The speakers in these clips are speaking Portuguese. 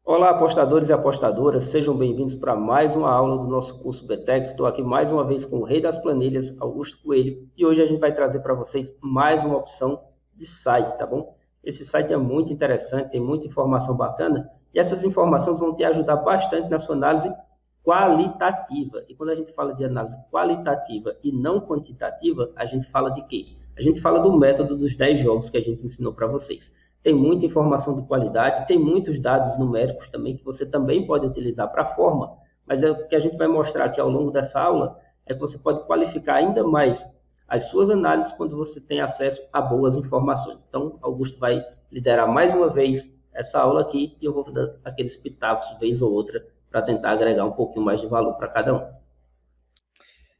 Olá, apostadores e apostadoras, sejam bem-vindos para mais uma aula do nosso curso BTEX. Estou aqui mais uma vez com o rei das planilhas, Augusto Coelho, e hoje a gente vai trazer para vocês mais uma opção de site, tá bom? Esse site é muito interessante, tem muita informação bacana, e essas informações vão te ajudar bastante na sua análise qualitativa. E quando a gente fala de análise qualitativa e não quantitativa, a gente fala de quê? A gente fala do método dos 10 jogos que a gente ensinou para vocês. Tem muita informação de qualidade, tem muitos dados numéricos também que você também pode utilizar para a forma, mas o que a gente vai mostrar aqui ao longo dessa aula é que você pode qualificar ainda mais as suas análises quando você tem acesso a boas informações. Então, Augusto vai liderar mais uma vez essa aula aqui e eu vou dar aqueles pitacos vez ou outra para tentar agregar um pouquinho mais de valor para cada um.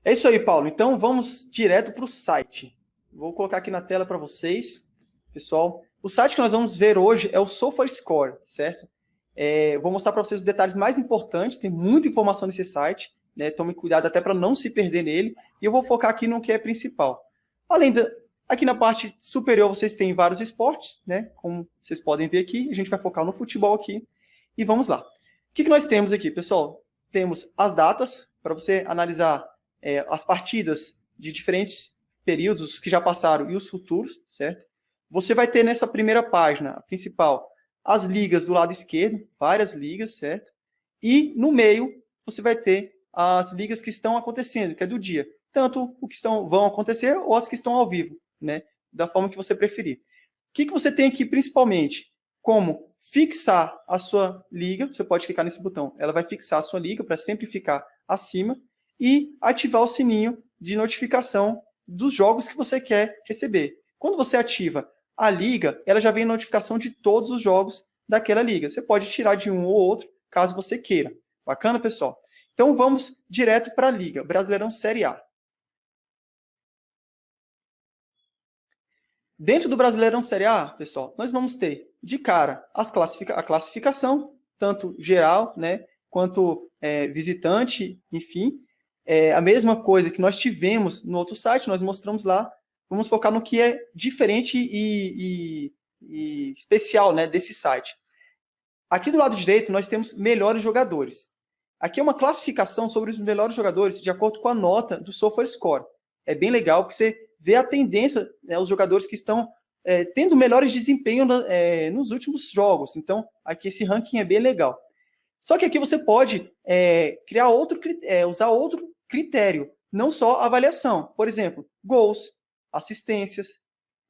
É isso aí, Paulo. Então, vamos direto para o site. Vou colocar aqui na tela para vocês, pessoal. O site que nós vamos ver hoje é o SofaScore, certo? Vou mostrar para vocês os detalhes mais importantes, tem muita informação nesse site, né? Tome cuidado até para não se perder nele. E eu vou focar aqui no que é principal. Aqui na parte superior vocês têm vários esportes, né? Como vocês podem ver aqui, a gente vai focar no futebol aqui. E vamos lá. O que nós temos aqui, pessoal? Temos as datas, para você analisar as partidas de diferentes períodos, os que já passaram e os futuros, certo? Você vai ter nessa primeira página, a principal, as ligas do lado esquerdo, várias ligas, certo? E no meio, você vai ter as ligas que estão acontecendo, que é do dia. Tanto o que vão acontecer ou as que estão ao vivo, né? Da forma que você preferir. O que você tem aqui principalmente? Como fixar a sua liga, você pode clicar nesse botão, ela vai fixar a sua liga para sempre ficar acima e ativar o sininho de notificação dos jogos que você quer receber. Quando você ativa a liga, ela já vem notificação de todos os jogos daquela liga. Você pode tirar de um ou outro, caso você queira. Bacana, pessoal? Então, vamos direto para a liga, Brasileirão Série A. Dentro do Brasileirão Série A, pessoal, nós vamos ter, de cara, a classificação, tanto geral, né, quanto visitante, enfim. A mesma coisa que nós tivemos no outro site, nós mostramos lá. Vamos focar no que é diferente e especial, né, desse site. Aqui do lado direito, nós temos melhores jogadores. Aqui é uma classificação sobre os melhores jogadores de acordo com a nota do SofaScore. É bem legal porque você vê a tendência, né, os jogadores que estão tendo melhores desempenho nos últimos jogos. Então, aqui esse ranking é bem legal. Só que aqui você pode usar outro critério, não só avaliação. Por exemplo, gols, assistências,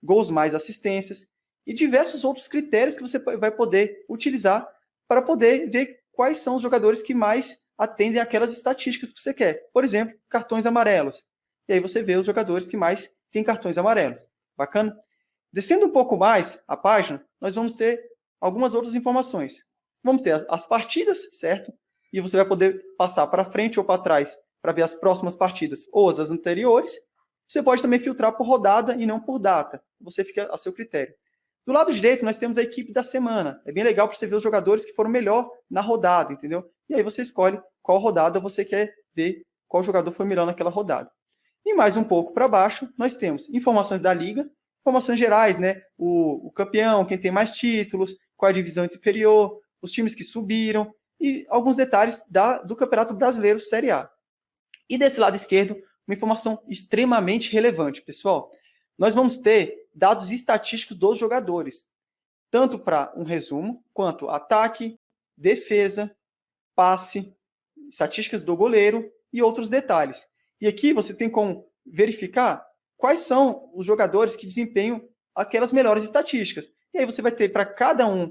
gols mais assistências e diversos outros critérios que você vai poder utilizar para poder ver quais são os jogadores que mais atendem àquelas estatísticas que você quer. Por exemplo, cartões amarelos. E aí você vê os jogadores que mais têm cartões amarelos. Bacana? Descendo um pouco mais a página, nós vamos ter algumas outras informações. Vamos ter as partidas, certo? E você vai poder passar para frente ou para trás para ver as próximas partidas ou as anteriores. Você pode também filtrar por rodada e não por data. Você fica a seu critério. Do lado direito, nós temos a equipe da semana. É bem legal para você ver os jogadores que foram melhor na rodada, entendeu? E aí você escolhe qual rodada você quer ver, qual jogador foi melhor naquela rodada. E mais um pouco para baixo, nós temos informações da liga, informações gerais, né? O campeão, quem tem mais títulos, qual a divisão inferior, os times que subiram e alguns detalhes do Campeonato Brasileiro Série A. E desse lado esquerdo, uma informação extremamente relevante, pessoal. Nós vamos ter dados estatísticos dos jogadores, tanto para um resumo, quanto ataque, defesa, passe, estatísticas do goleiro e outros detalhes. E aqui você tem como verificar quais são os jogadores que desempenham aquelas melhores estatísticas. E aí você vai ter, para cada um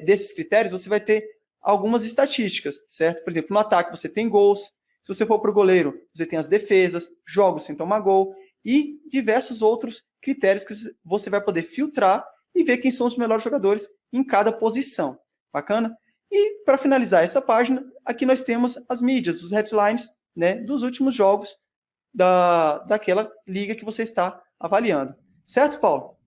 desses critérios, você vai ter algumas estatísticas, certo? Por exemplo, no ataque você tem gols. Se você for para o goleiro, você tem as defesas, jogos sem tomar gol e diversos outros critérios que você vai poder filtrar e ver quem são os melhores jogadores em cada posição. Bacana? E para finalizar essa página, aqui nós temos as mídias, os headlines, né, dos últimos jogos daquela liga que você está avaliando. Certo, Paulo?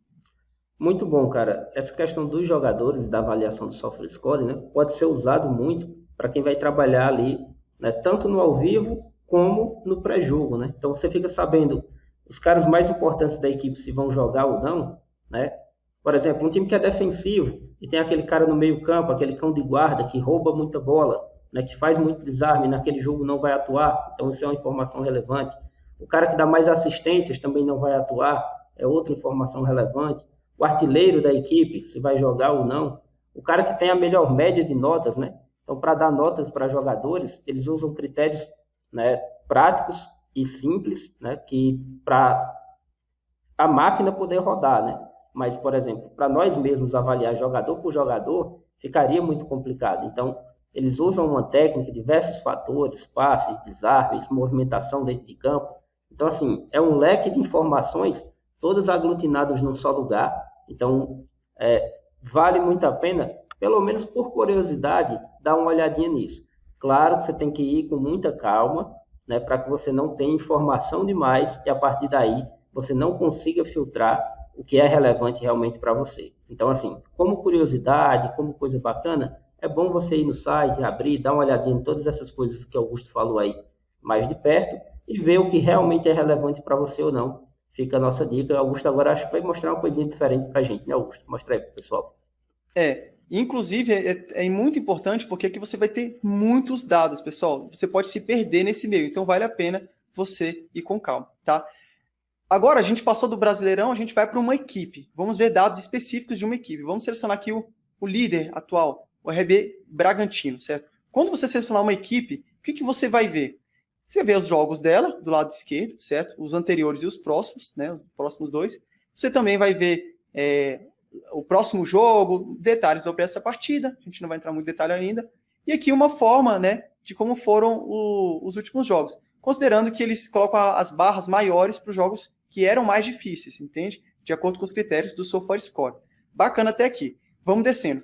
Muito bom, cara. Essa questão dos jogadores e da avaliação do software score, né, pode ser usado muito para quem vai trabalhar ali, né, tanto no ao vivo como no pré-jogo, né? Então você fica sabendo os caras mais importantes da equipe se vão jogar ou não, né? Por exemplo, um time que é defensivo e tem aquele cara no meio-campo, aquele cão de guarda que rouba muita bola, né, que faz muito desarme, naquele jogo não vai atuar, então isso é uma informação relevante. O cara que dá mais assistências também não vai atuar, é outra informação relevante. O artilheiro da equipe, se vai jogar ou não. O cara que tem a melhor média de notas, né? Então, para dar notas para jogadores, eles usam critérios, né, práticos e simples, né, que para a máquina poder rodar, né? Mas, por exemplo, para nós mesmos avaliar jogador por jogador, ficaria muito complicado. Então, eles usam uma técnica, diversos fatores, passes, desarmes, movimentação dentro de campo. Então, assim, é um leque de informações, todas aglutinadas num só lugar. Então, vale muito a pena, pelo menos por curiosidade, dar uma olhadinha nisso. Claro que você tem que ir com muita calma, né, para que você não tenha informação demais e a partir daí você não consiga filtrar o que é relevante realmente para você. Então, assim, como curiosidade, como coisa bacana, é bom você ir no site, abrir, dar uma olhadinha em todas essas coisas que o Augusto falou aí mais de perto e ver o que realmente é relevante para você ou não. Fica a nossa dica. Augusto agora acho que vai mostrar uma coisinha diferente para a gente, né, Augusto? Mostra aí para o pessoal. Inclusive, é muito importante porque aqui você vai ter muitos dados, pessoal. Você pode se perder nesse meio, então vale a pena você ir com calma, tá? Agora, a gente passou do Brasileirão, a gente vai para uma equipe. Vamos ver dados específicos de uma equipe. Vamos selecionar aqui o líder atual, o RB Bragantino, certo? Quando você selecionar uma equipe, o que você vai ver? Você vai ver os jogos dela, do lado esquerdo, certo? Os anteriores e os próximos, né? Os próximos dois. Você também vai ver o próximo jogo, detalhes sobre essa partida. A gente não vai entrar muito em detalhe ainda. E aqui uma forma, né, de como foram os últimos jogos. Considerando que eles colocam as barras maiores para os jogos que eram mais difíceis, entende? De acordo com os critérios do SofaScore. Bacana até aqui. Vamos descendo.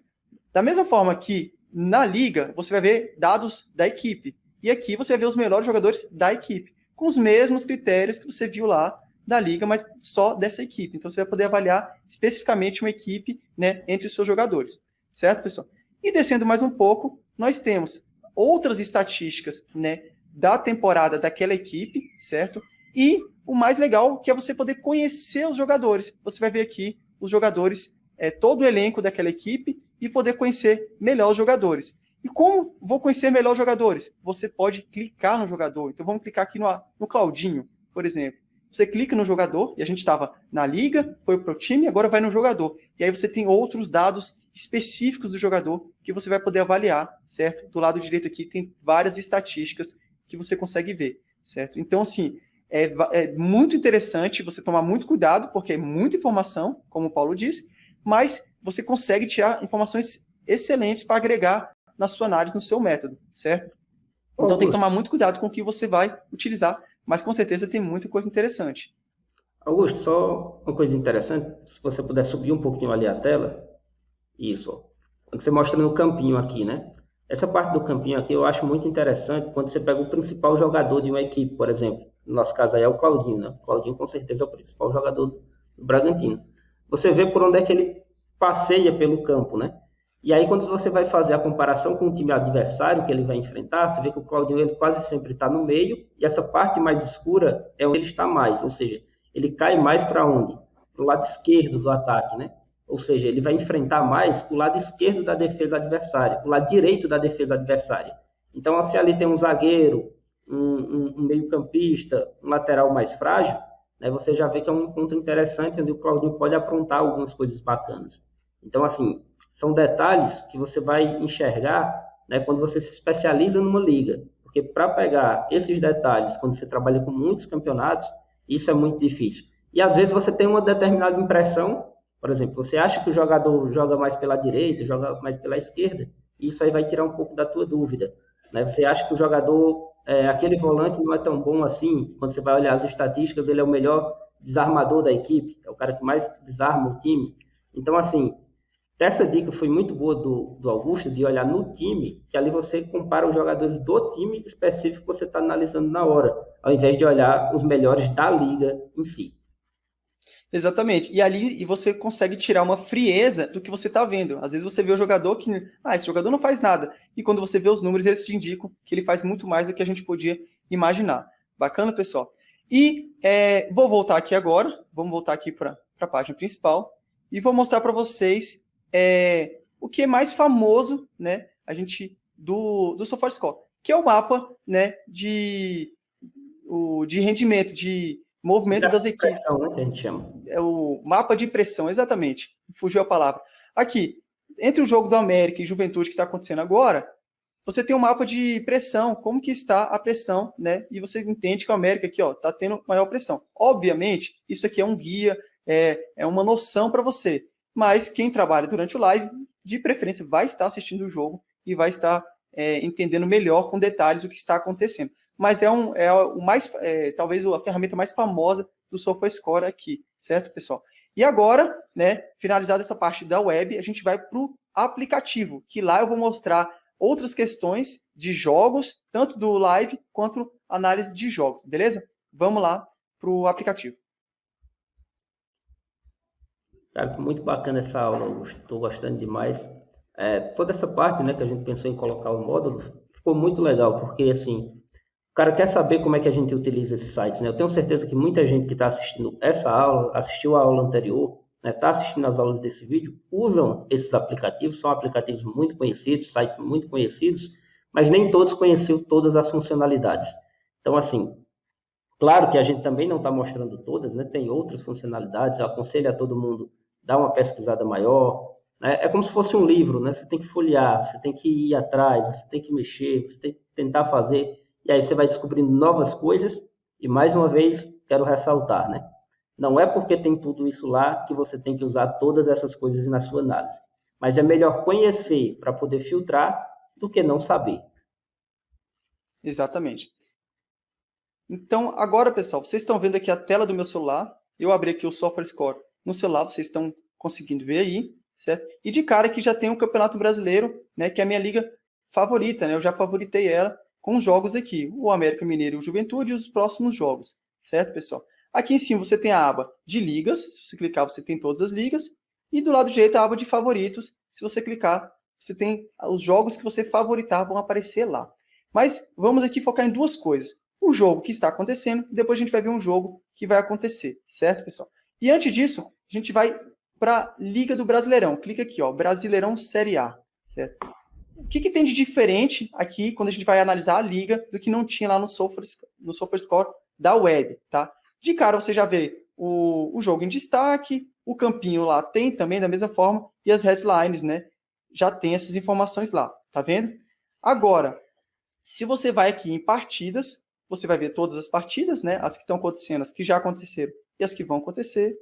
Da mesma forma que na liga, você vai ver dados da equipe. E aqui você vai ver os melhores jogadores da equipe. Com os mesmos critérios que você viu lá da liga, mas só dessa equipe. Então você vai poder avaliar especificamente uma equipe, né, entre os seus jogadores. Certo, pessoal? E descendo mais um pouco, nós temos outras estatísticas, né, da temporada daquela equipe, certo? E o mais legal que é você poder conhecer os jogadores. Você vai ver aqui os jogadores, todo o elenco daquela equipe e poder conhecer melhor os jogadores. E como vou conhecer melhor os jogadores? Você pode clicar no jogador. Então vamos clicar aqui no Claudinho, por exemplo. Você clica no jogador, e a gente estava na liga, foi para o time, agora vai no jogador. E aí você tem outros dados específicos do jogador que você vai poder avaliar, certo? Do lado direito aqui tem várias estatísticas que você consegue ver, certo? Então, assim, é muito interessante você tomar muito cuidado, porque é muita informação, como o Paulo disse, mas você consegue tirar informações excelentes para agregar na sua análise, no seu método, certo? Então tem que tomar muito cuidado com o que você vai utilizar, mas com certeza tem muita coisa interessante. Augusto, só uma coisa interessante, se você puder subir um pouquinho ali a tela, isso, ó. Quando você mostra no campinho aqui, né? Essa parte do campinho aqui eu acho muito interessante quando você pega o principal jogador de uma equipe, por exemplo. No nosso caso aí é o Claudinho, né? O Claudinho com certeza é o principal jogador do Bragantino. Você vê por onde é que ele passeia pelo campo, né? E aí quando você vai fazer a comparação com o time adversário que ele vai enfrentar, você vê que o Claudinho ele quase sempre está no meio e essa parte mais escura é onde ele está mais, ou seja, ele cai mais para onde? Para o lado esquerdo do ataque, né? Ou seja, ele vai enfrentar mais o lado esquerdo da defesa adversária, o lado direito da defesa adversária. Então, se ali tem um zagueiro, um meio-campista, um lateral mais frágil, né, você já vê que é um encontro interessante onde o Claudinho pode aprontar algumas coisas bacanas. Então, assim, são detalhes que você vai enxergar, né, quando você se especializa numa liga. Porque para pegar esses detalhes, quando você trabalha com muitos campeonatos, isso é muito difícil. E às vezes você tem uma determinada impressão. Por exemplo, você acha que o jogador joga mais pela direita, joga mais pela esquerda, isso aí vai tirar um pouco da tua dúvida, né? Você acha que o jogador, aquele volante não é tão bom assim, quando você vai olhar as estatísticas, ele é o melhor desarmador da equipe, é o cara que mais desarma o time. Então, assim, essa dica foi muito boa do Augusto, de olhar no time, que ali você compara os jogadores do time específico que você está analisando na hora, ao invés de olhar os melhores da liga em si. Exatamente. E você consegue tirar uma frieza do que você está vendo. Às vezes você vê o jogador que, esse jogador não faz nada. E quando você vê os números, eles te indicam que ele faz muito mais do que a gente podia imaginar. Bacana, pessoal? E vou voltar aqui agora. Vamos voltar aqui para a página principal. e vou mostrar para vocês o que é mais famoso, né, do SofaScore, que é o mapa, né, de rendimento, de movimento das equipes. Pressão, né, que a gente chama. É o mapa de pressão, exatamente. Fugiu a palavra. Aqui, entre o jogo do América e Juventude que está acontecendo agora, você tem um mapa de pressão, como que está a pressão, né? E você entende que o América aqui, ó, está tendo maior pressão. Obviamente, isso aqui é um guia, é uma noção para você. Mas quem trabalha durante o live, de preferência, vai estar assistindo o jogo e vai estar entendendo melhor com detalhes o que está acontecendo. Mas talvez a ferramenta mais famosa do SofaScore aqui, certo, pessoal? E agora, né, finalizada essa parte da web, a gente vai para o aplicativo, que lá eu vou mostrar outras questões de jogos, tanto do live quanto análise de jogos, beleza? Vamos lá para o aplicativo. Cara, muito bacana essa aula, estou gostando demais. Toda essa parte, né, que a gente pensou em colocar o módulo, ficou muito legal, porque assim, o cara quer saber como é que a gente utiliza esses sites, né? Eu tenho certeza que muita gente que está assistindo essa aula, assistiu a aula anterior, está assistindo as aulas desse vídeo, usam esses aplicativos, são aplicativos muito conhecidos, sites muito conhecidos, mas nem todos conheciam todas as funcionalidades. Então, assim, claro que a gente também não está mostrando todas, né? Tem outras funcionalidades, eu aconselho a todo mundo dar uma pesquisada maior, né? É como se fosse um livro, né? Você tem que folhear, você tem que ir atrás, você tem que mexer, você tem que tentar fazer, e aí você vai descobrindo novas coisas, e mais uma vez, quero ressaltar, né? Não é porque tem tudo isso lá que você tem que usar todas essas coisas na sua análise. Mas é melhor conhecer para poder filtrar do que não saber. Exatamente. Então, agora, pessoal, vocês estão vendo aqui a tela do meu celular. Eu abri aqui o SofaScore no celular, vocês estão conseguindo ver aí, certo? E de cara que já tem o Campeonato Brasileiro, né, que é a minha liga favorita, né? Eu já favoritei ela com os jogos aqui, o América Mineiro e o Juventude e os próximos jogos, certo, pessoal? Aqui em cima você tem a aba de ligas, se você clicar você tem todas as ligas, e do lado direito a aba de favoritos, se você clicar você tem os jogos que você favoritar vão aparecer lá. Mas vamos aqui focar em duas coisas, o jogo que está acontecendo e depois a gente vai ver um jogo que vai acontecer, certo, pessoal? E antes disso, a gente vai para a Liga do Brasileirão, clica aqui, ó, Brasileirão Série A, certo? O que tem de diferente aqui quando a gente vai analisar a liga do que não tinha lá no SofaScore da web, tá? De cara você já vê o jogo em destaque, o campinho lá tem também da mesma forma e as headlines, né? Já tem essas informações lá, tá vendo? Agora, se você vai aqui em partidas, você vai ver todas as partidas, né? As que estão acontecendo, as que já aconteceram e as que vão acontecer.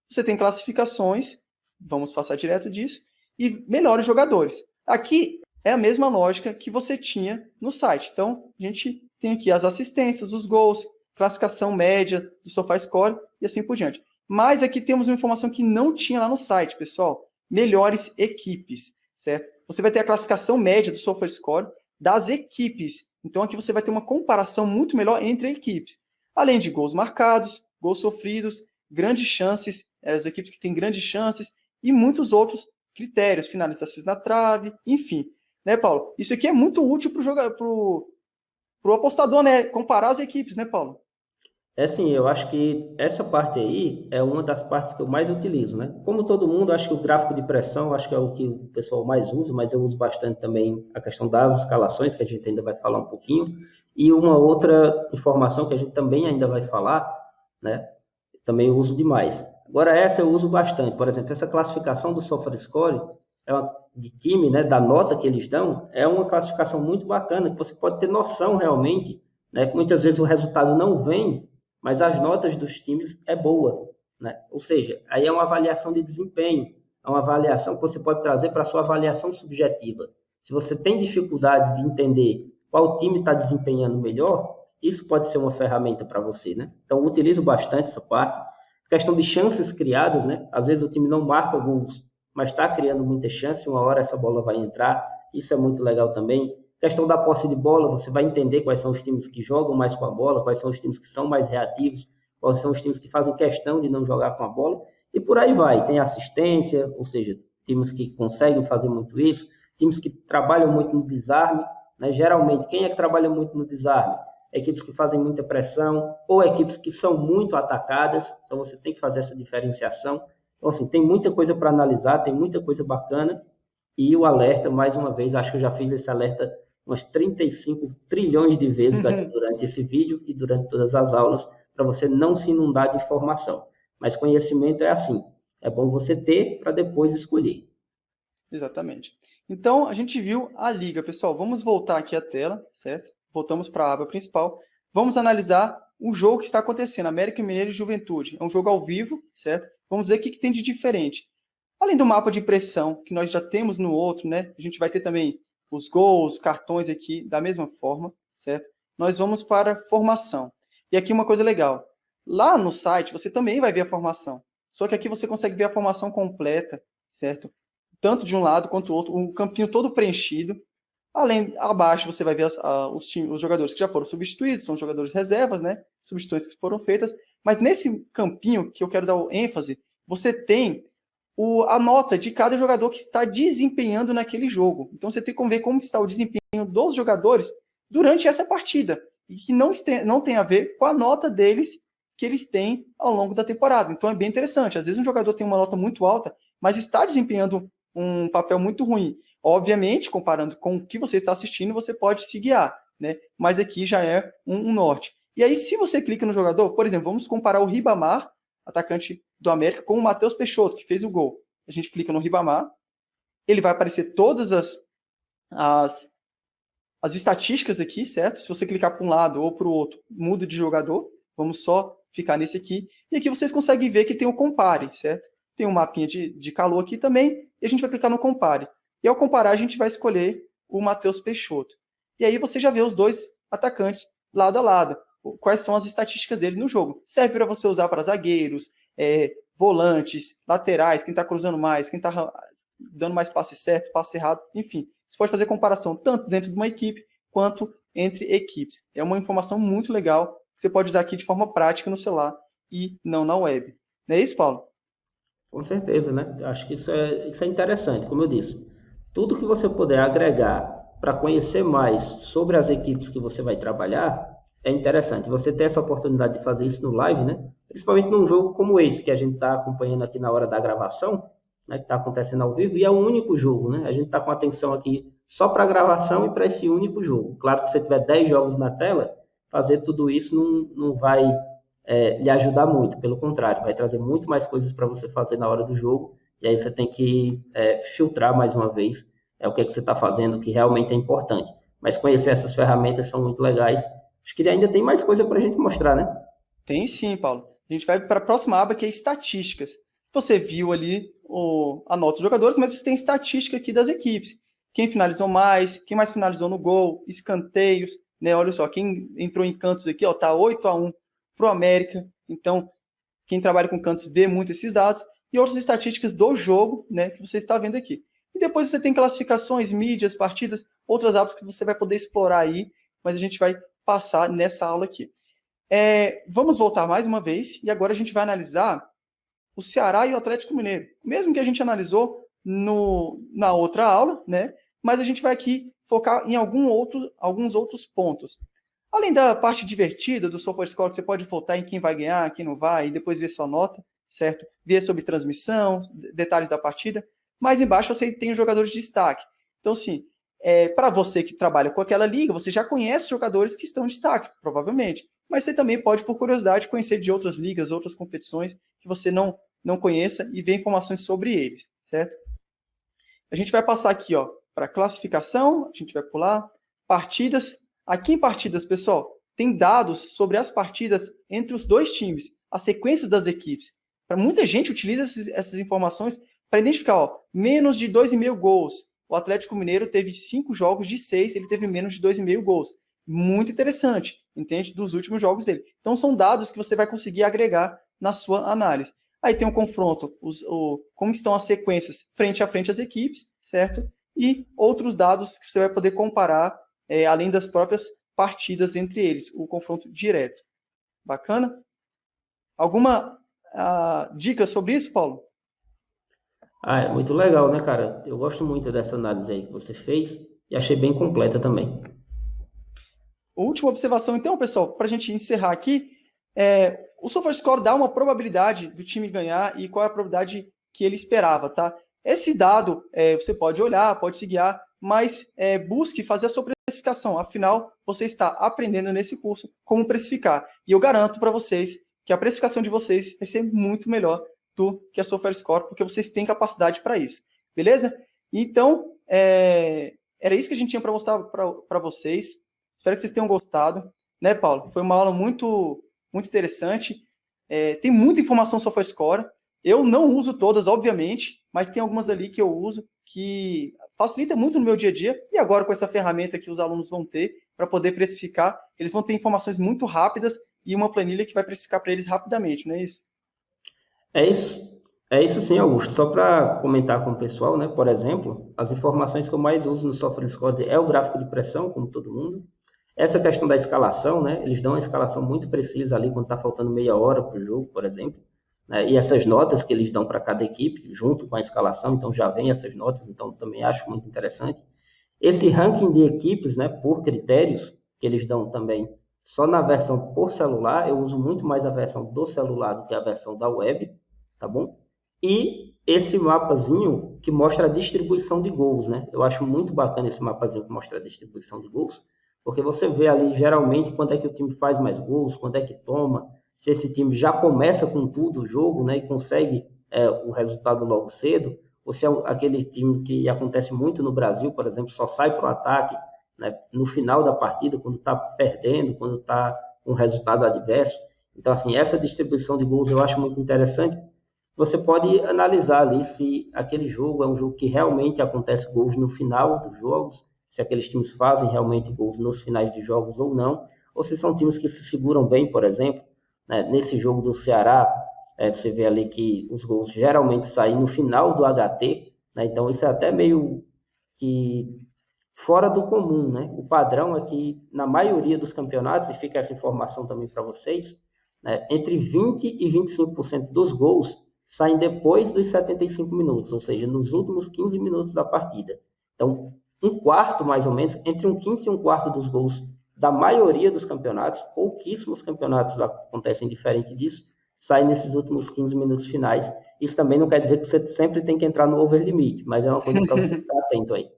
Você tem classificações, vamos passar direto disso, e melhores jogadores. Aqui é a mesma lógica que você tinha no site. Então, a gente tem aqui as assistências, os gols, classificação média do SofaScore e assim por diante. Mas aqui temos uma informação que não tinha lá no site, pessoal. Melhores equipes, certo? Você vai ter a classificação média do SofaScore das equipes. Então, aqui você vai ter uma comparação muito melhor entre equipes. Além de gols marcados, gols sofridos, grandes chances, as equipes que têm grandes chances e muitos outros critérios, finalizações na trave, enfim. Né, Paulo? Isso aqui é muito útil para o apostador, né? Comparar as equipes, né, Paulo? Sim, eu acho que essa parte aí é uma das partes que eu mais utilizo, né? Como todo mundo, acho que o gráfico de pressão, acho que é o que o pessoal mais usa, mas eu uso bastante também a questão das escalações, que a gente ainda vai falar um pouquinho, e uma outra informação que a gente também ainda vai falar, né? Também eu uso demais. Agora, essa eu uso bastante. Por exemplo, essa classificação do SofaScore de time, né, da nota que eles dão, é uma classificação muito bacana, que você pode ter noção realmente, né, que muitas vezes o resultado não vem, mas as notas dos times é boa, né? Ou seja, aí é uma avaliação de desempenho, é uma avaliação que você pode trazer para a sua avaliação subjetiva. Se você tem dificuldade de entender qual time está desempenhando melhor, isso pode ser uma ferramenta para você, né? Então, eu utilizo bastante essa parte. Questão de chances criadas, né? Às vezes o time não marca gols, mas está criando muita chance, uma hora essa bola vai entrar, isso é muito legal também. Questão da posse de bola, você vai entender quais são os times que jogam mais com a bola, quais são os times que são mais reativos, quais são os times que fazem questão de não jogar com a bola, e por aí vai. Tem assistência, ou seja, times que conseguem fazer muito isso, times que trabalham muito no desarme, né? Geralmente, quem é que trabalha muito no desarme? Equipes que fazem muita pressão, ou equipes que são muito atacadas, então você tem que fazer essa diferenciação. Então, assim, tem muita coisa para analisar, tem muita coisa bacana, e o alerta, mais uma vez, acho que eu já fiz esse alerta umas 35 trilhões de vezes aqui durante esse vídeo e durante todas as aulas, para você não se inundar de informação. Mas conhecimento é assim, é bom você ter para depois escolher. Exatamente. Então, a gente viu a liga, pessoal. Vamos voltar aqui à tela, certo? Voltamos para a aba principal. Vamos analisar o jogo que está acontecendo, América Mineiro e Juventude. É um jogo ao vivo, certo? Vamos ver o que tem de diferente. Além do mapa de pressão, que nós já temos no outro, né? A gente vai ter também os gols, cartões aqui da mesma forma, certo? Nós vamos para formação. E aqui uma coisa legal. Lá no site você também vai ver a formação. Só que aqui você consegue ver a formação completa, certo? Tanto de um lado quanto do outro, um campinho todo preenchido. Além, abaixo você vai ver os jogadores que já foram substituídos, são jogadores reservas, né? Substituições que foram feitas. Mas nesse campinho que eu quero dar ênfase, você tem a nota de cada jogador que está desempenhando naquele jogo. Então você tem como ver como está o desempenho dos jogadores durante essa partida. E que não tem a ver com a nota deles que eles têm ao longo da temporada. Então é bem interessante. Às vezes um jogador tem uma nota muito alta, mas está desempenhando um papel muito ruim. Obviamente, comparando com o que você está assistindo, você pode se guiar, né? Mas aqui já é um norte. E aí, se você clica no jogador, por exemplo, vamos comparar o Ribamar, atacante do América, com o Matheus Peixoto, que fez o gol. A gente clica no Ribamar, ele vai aparecer todas as estatísticas aqui, certo? Se você clicar para um lado ou para o outro, muda de jogador. Vamos só ficar nesse aqui. E aqui vocês conseguem ver que tem o Compare, certo? Tem um mapinha de calor aqui também, e a gente vai clicar no Compare. E ao comparar, a gente vai escolher o Matheus Peixoto. E aí você já vê os dois atacantes lado a lado. Quais são as estatísticas dele no jogo. Serve para você usar para zagueiros, volantes, laterais, quem está cruzando mais, quem está dando mais passe certo, passe errado, enfim. Você pode fazer comparação tanto dentro de uma equipe, quanto entre equipes. É uma informação muito legal que você pode usar aqui de forma prática no celular e não na web. Não é isso, Paulo? Com certeza, né? Acho que isso é interessante, como eu disse. Tudo que você puder agregar para conhecer mais sobre as equipes que você vai trabalhar é interessante. Você ter essa oportunidade de fazer isso no live, né? Principalmente num jogo como esse que a gente está acompanhando aqui na hora da gravação, né? Que está acontecendo ao vivo, e é o único jogo, né? A gente está com atenção aqui só para a gravação e para esse único jogo. Claro que se você tiver 10 jogos na tela, fazer tudo isso não vai lhe ajudar muito. Pelo contrário, vai trazer muito mais coisas para você fazer na hora do jogo. E aí você tem que filtrar mais uma vez o que é que você está fazendo, que realmente é importante. Mas conhecer essas ferramentas são muito legais. Acho que ainda tem mais coisa para a gente mostrar, né? Tem sim, Paulo. A gente vai para a próxima aba, que é estatísticas. Você viu ali a nota dos jogadores, mas você tem estatística aqui das equipes. Quem finalizou mais, quem mais finalizou no gol, escanteios, né? Olha só, quem entrou em cantos aqui, ó, tá 8-1 para o América. Então, quem trabalha com cantos vê muito esses dados. E outras estatísticas do jogo, né, que você está vendo aqui. E depois você tem classificações, mídias, partidas, outras abas que você vai poder explorar aí, mas a gente vai passar nessa aula aqui. Vamos voltar mais uma vez, e agora a gente vai analisar o Ceará e o Atlético Mineiro. Mesmo que a gente analisou na outra aula, né, mas a gente vai aqui focar em alguns outros pontos. Além da parte divertida do SofaScore, que você pode votar em quem vai ganhar, quem não vai, e depois ver sua nota, certo? Ver sobre transmissão, detalhes da partida. Mais embaixo você tem os jogadores de destaque. Então, sim, para você que trabalha com aquela liga, você já conhece jogadores que estão em destaque, provavelmente. Mas você também pode, por curiosidade, conhecer de outras ligas, outras competições que você não conheça e ver informações sobre eles, certo? A gente vai passar aqui para classificação, a gente vai pular, partidas. Aqui em partidas, pessoal, tem dados sobre as partidas entre os dois times, as sequências das equipes. Para muita gente utiliza essas informações para identificar, menos de 2,5 gols. O Atlético Mineiro teve 5 jogos de 6, ele teve menos de 2,5 gols. Muito interessante, entende? Dos últimos jogos dele. Então, são dados que você vai conseguir agregar na sua análise. Aí tem um confronto, como estão as sequências frente a frente as equipes, certo? E outros dados que você vai poder comparar, além das próprias partidas entre eles, o confronto direto. Bacana? Alguma dica sobre isso, Paulo? É muito legal, né, cara? Eu gosto muito dessa análise aí que você fez e achei bem completa também. Última observação, então, pessoal, para a gente encerrar aqui, o SofaScore dá uma probabilidade do time ganhar e qual é a probabilidade que ele esperava, tá? Esse dado você pode olhar, pode se guiar, mas busque fazer a sua precificação. Afinal, você está aprendendo nesse curso como precificar. E eu garanto para vocês que a precificação de vocês vai ser muito melhor do que a SofaScore, porque vocês têm capacidade para isso. Beleza? Então, era isso que a gente tinha para mostrar para vocês. Espero que vocês tenham gostado. Né, Paulo? Foi uma aula muito, muito interessante. Tem muita informação sobre a SofaScore. Eu não uso todas, obviamente, mas tem algumas ali que eu uso que facilita muito no meu dia a dia. E agora, com essa ferramenta que os alunos vão ter para poder precificar, eles vão ter informações muito rápidas e uma planilha que vai precificar para eles rapidamente, não é isso? É isso sim, Augusto. Só para comentar com o pessoal, né? Por exemplo, as informações que eu mais uso no SofaScore é o gráfico de pressão, como todo mundo. Essa questão da escalação, né? Eles dão uma escalação muito precisa ali quando está faltando meia hora para o jogo, por exemplo. Né? E essas notas que eles dão para cada equipe, junto com a escalação, então já vem essas notas, então também acho muito interessante. Esse ranking de equipes, né, por critérios, que eles dão também só na versão por celular, eu uso muito mais a versão do celular do que a versão da web, tá bom? E esse mapazinho que mostra a distribuição de gols, né? Eu acho muito bacana esse mapazinho que mostra a distribuição de gols, porque você vê ali geralmente quando é que o time faz mais gols, quando é que toma, se esse time já começa com tudo o jogo, né, e consegue o resultado logo cedo, ou se é aquele time que acontece muito no Brasil, por exemplo, só sai para o ataque, né, no final da partida, quando está perdendo, quando está com um resultado adverso. Então, assim, essa distribuição de gols eu acho muito interessante. Você pode analisar ali se aquele jogo é um jogo que realmente acontece gols no final dos jogos, se aqueles times fazem realmente gols nos finais de jogos ou não, ou se são times que se seguram bem, por exemplo. Né? Nesse jogo do Ceará, você vê ali que os gols geralmente saem no final do HT, né? Então isso é até meio que fora do comum, né? O padrão é que na maioria dos campeonatos, e fica essa informação também para vocês, né? Entre 20% e 25% dos gols saem depois dos 75 minutos, ou seja, nos últimos 15 minutos da partida. Então, um quarto, mais ou menos, entre um quinto e um quarto dos gols da maioria dos campeonatos, pouquíssimos campeonatos acontecem diferente disso, saem nesses últimos 15 minutos finais. Isso também não quer dizer que você sempre tem que entrar no over limit, mas é uma coisa para você ficar atento aí.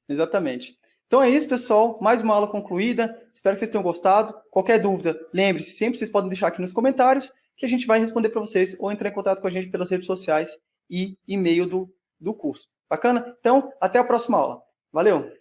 Exatamente. Então é isso, pessoal. Mais uma aula concluída. Espero que vocês tenham gostado. Qualquer dúvida, lembre-se, sempre vocês podem deixar aqui nos comentários que a gente vai responder para vocês ou entrar em contato com a gente pelas redes sociais e e-mail do curso. Bacana? Então, até a próxima aula. Valeu!